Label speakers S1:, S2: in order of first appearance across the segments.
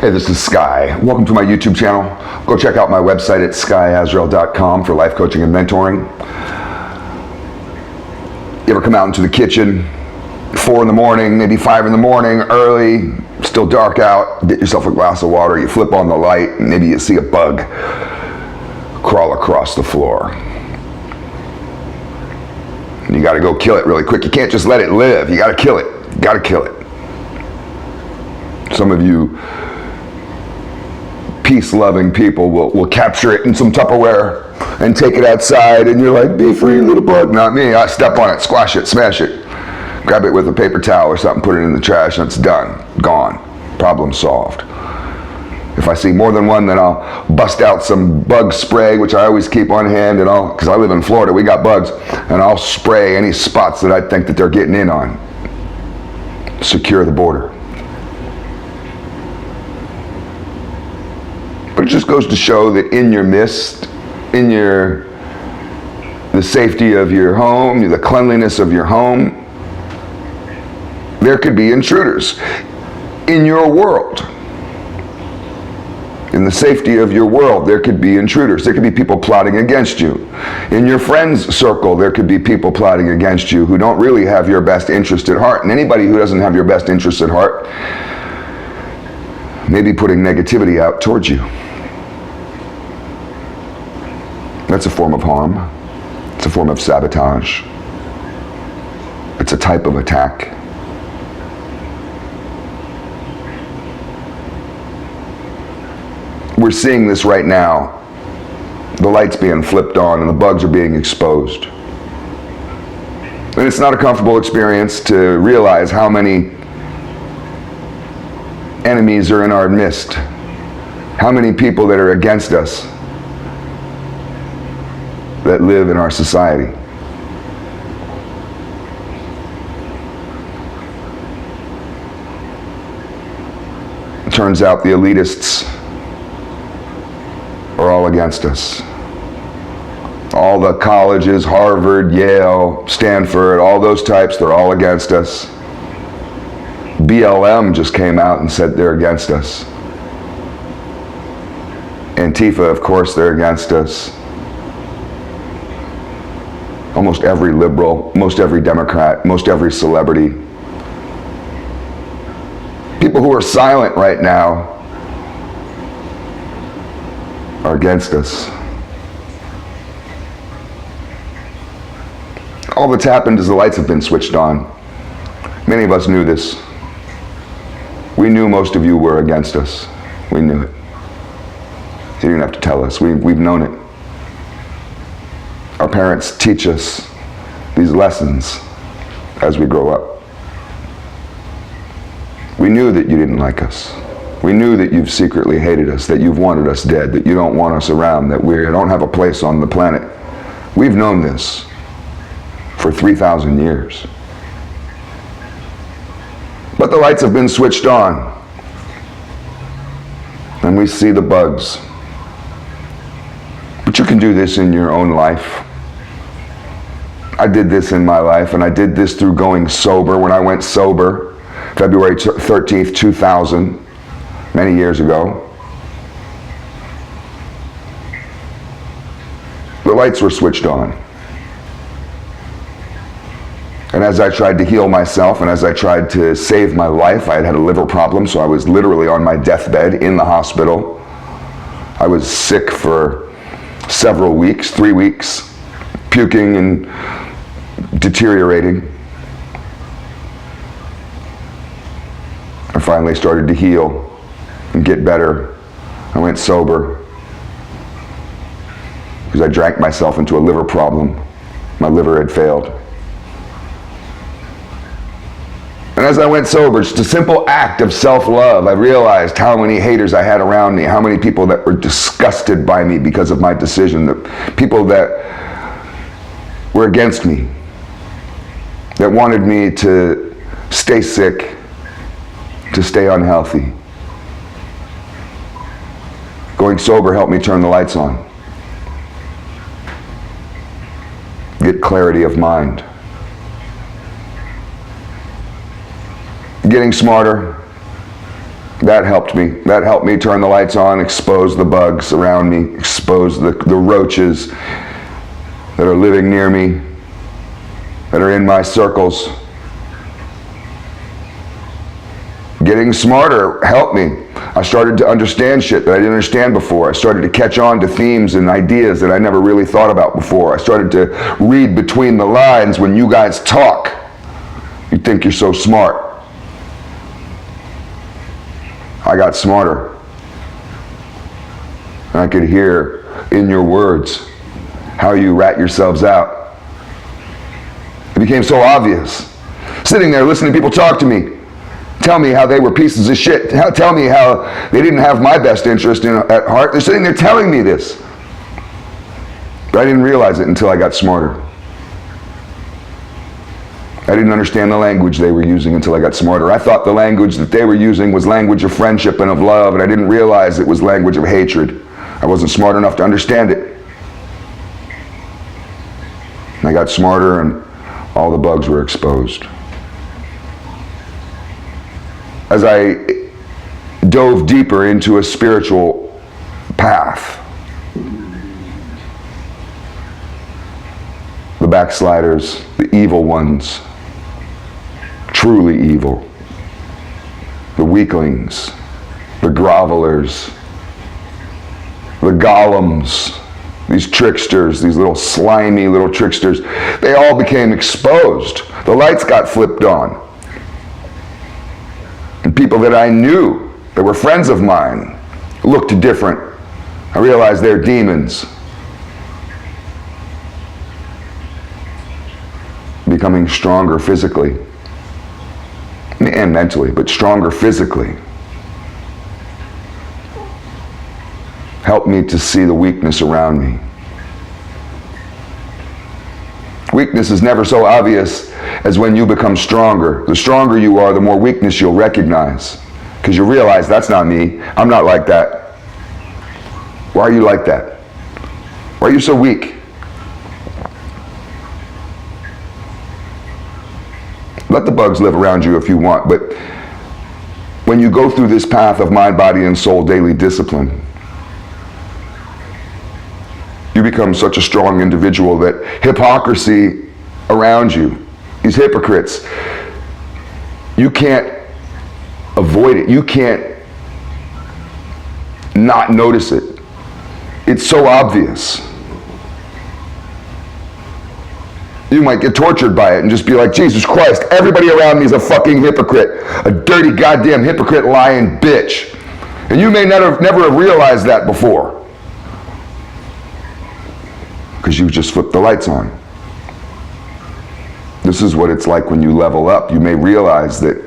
S1: Hey, this is Sky. Welcome to my YouTube channel. Go check out my website at skysworld.com for life coaching and mentoring. You ever come out into the kitchen, 4 in the morning, maybe 5 in the morning, early, still dark out, get yourself a glass of water, you flip on the light, and maybe you see a bug crawl across the floor. And you gotta go kill it really quick. You can't just let it live. You gotta kill it. You gotta kill it. Some of you peace-loving people will capture it in some Tupperware and take it outside, and you're like, be free, little bug. Not me. I step on it, squash it, smash it, grab it with a paper towel or something, put it in the trash, and it's done. Gone. Problem solved. If I see more than one, then I'll bust out some bug spray, which I always keep on hand, and because I live in Florida, we got bugs, and I'll spray any spots that I think that they're getting in on. Secure the border. But it just goes to show that in your midst, in the safety of your home, the cleanliness of your home, there could be intruders. In your world, in the safety of your world, there could be intruders. There could be people plotting against you. In your friends' circle, there could be people plotting against you who don't really have your best interest at heart. And anybody who doesn't have your best interest at heart may be putting negativity out towards you. That's a form of harm. It's a form of sabotage. It's a type of attack. We're seeing this right now. The light's being flipped on and the bugs are being exposed. And it's not a comfortable experience to realize how many enemies are in our midst. How many people that are against us that live in our society. It turns out the elitists are all against us. All the colleges, Harvard, Yale, Stanford, all those types, they're all against us. BLM just came out and said they're against us. Antifa, of course, they're against us. Almost every liberal, most every Democrat, most every celebrity. People who are silent right now are against us. All that's happened is the lights have been switched on. Many of us knew this. We knew most of you were against us. We knew it. You didn't have to tell us. We've known it. Our parents teach us these lessons as we grow up. We knew that you didn't like us. We knew that you've secretly hated us, that you've wanted us dead, that you don't want us around, that we don't have a place on the planet. We've known this for 3,000 years. But the lights have been switched on, and we see the bugs. But you can do this in your own life. I did this in my life, and I did this through going sober. When I went sober, February 13th, 2000, many years ago, the lights were switched on. And as I tried to heal myself, and as I tried to save my life, I had had a liver problem, so I was literally on my deathbed in the hospital. I was sick for several weeks, 3 weeks, puking and deteriorating. I finally started to heal and get better. I went sober because I drank myself into a liver problem. My liver had failed. And as I went sober, just a simple act of self-love, I realized how many haters I had around me, how many people that were disgusted by me because of my decision, the people that were against me, that wanted me to stay sick, to stay unhealthy. Going sober helped me turn the lights on, get clarity of mind. Getting smarter, That helped me. That helped me turn the lights on, expose the bugs around me, expose the roaches that are living near me, that are in my circles. Getting smarter helped me. I started to understand shit that I didn't understand before. I started to catch on to themes and ideas that I never really thought about before. I started to read between the lines when you guys talk. You think you're so smart. I got smarter. I could hear in your words how you rat yourselves out. It became so obvious. Sitting there listening to people talk to me, tell me how they were pieces of shit, tell me how they didn't have my best interest at heart. They're sitting there telling me this. But I didn't realize it until I got smarter. I didn't understand the language they were using until I got smarter. I thought the language that they were using was language of friendship and of love, and I didn't realize it was language of hatred. I wasn't smart enough to understand it. And I got smarter, and all the bugs were exposed. As I dove deeper into a spiritual path, the backsliders, the evil ones, truly evil, the weaklings, the grovelers, the golems, these tricksters, these little slimy little tricksters, they all became exposed. The lights got flipped on. And people that I knew, that were friends of mine, looked different. I realized they're demons. Becoming stronger physically and mentally, but stronger physically. Helped me to see the weakness around me. Weakness is never so obvious as when you become stronger. The stronger you are, the more weakness you'll recognize. Because you realize, that's not me. I'm not like that. Why are you like that? Why are you so weak? Let the bugs live around you if you want, but when you go through this path of mind, body, and soul daily discipline, you become such a strong individual that hypocrisy around you, these hypocrites, you can't avoid it. You can't not notice it. It's so obvious. You might get tortured by it and just be like, Jesus Christ, everybody around me is a fucking hypocrite. A dirty goddamn hypocrite lying bitch. And you may never have realized that before. Because you just flipped the lights on. This is what it's like when you level up. You may realize that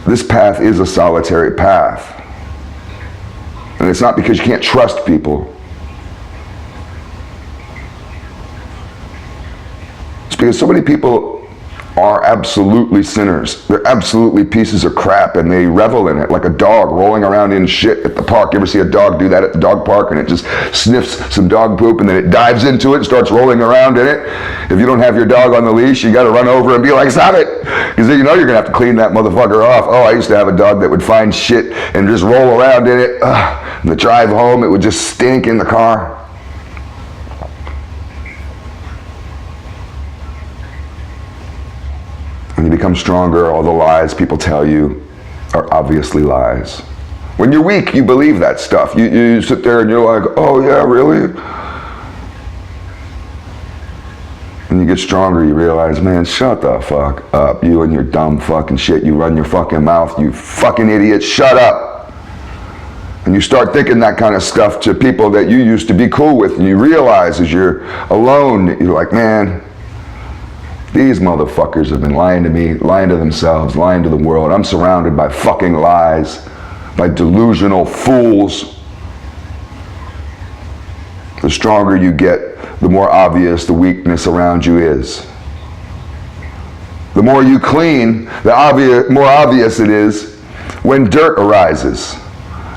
S1: this path is a solitary path. And it's not because you can't trust people. Because so many people are absolutely sinners. They're absolutely pieces of crap, and they revel in it like a dog rolling around in shit at the park. You ever see a dog do that at the dog park, and it just sniffs some dog poop and then it dives into it and starts rolling around in it? If you don't have your dog on the leash, you got to run over and be like, stop it, because then you know you're gonna have to clean that motherfucker off. Oh, I used to have a dog that would find shit and just roll around in it. And the drive home, it would just stink in the car. When you become stronger, all the lies people tell you are obviously lies. When you're weak, you believe that stuff. You sit there and you're like, oh yeah, really? When you get stronger, you realize, man, shut the fuck up. You and your dumb fucking shit. You run your fucking mouth, you fucking idiot, shut up. And you start thinking that kind of stuff to people that you used to be cool with, and you realize as you're alone, you're like, man, these motherfuckers have been lying to me, lying to themselves, lying to the world. I'm surrounded by fucking lies, by delusional fools. The stronger you get, the more obvious the weakness around you is. The more you clean, the more obvious it is when dirt arises.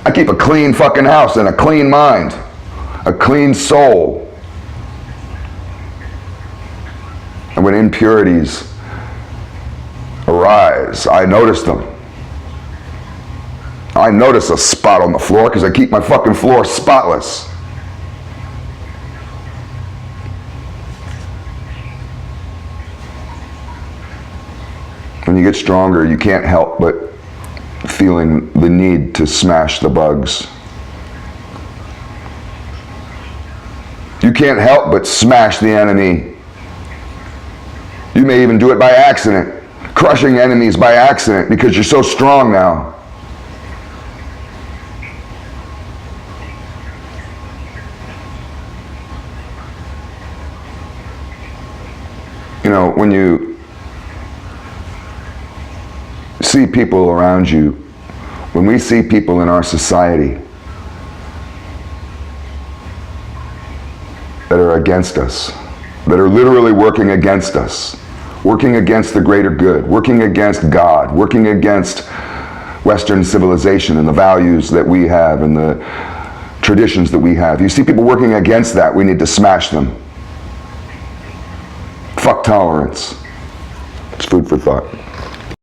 S1: I keep a clean fucking house and a clean mind, a clean soul. And when impurities arise. I noticed them. I notice a spot on the floor because I keep my fucking floor spotless. When you get stronger, you can't help but feeling the need to smash the bugs. You can't help but smash the enemy. You may even do it by accident, crushing enemies by accident because you're so strong now. You know, when you see people around you, when we see people in our society that are against us, that are literally working against us, working against the greater good, working against God, working against Western civilization and the values that we have and the traditions that we have. You see people working against that, we need to smash them. Fuck tolerance. It's food for thought.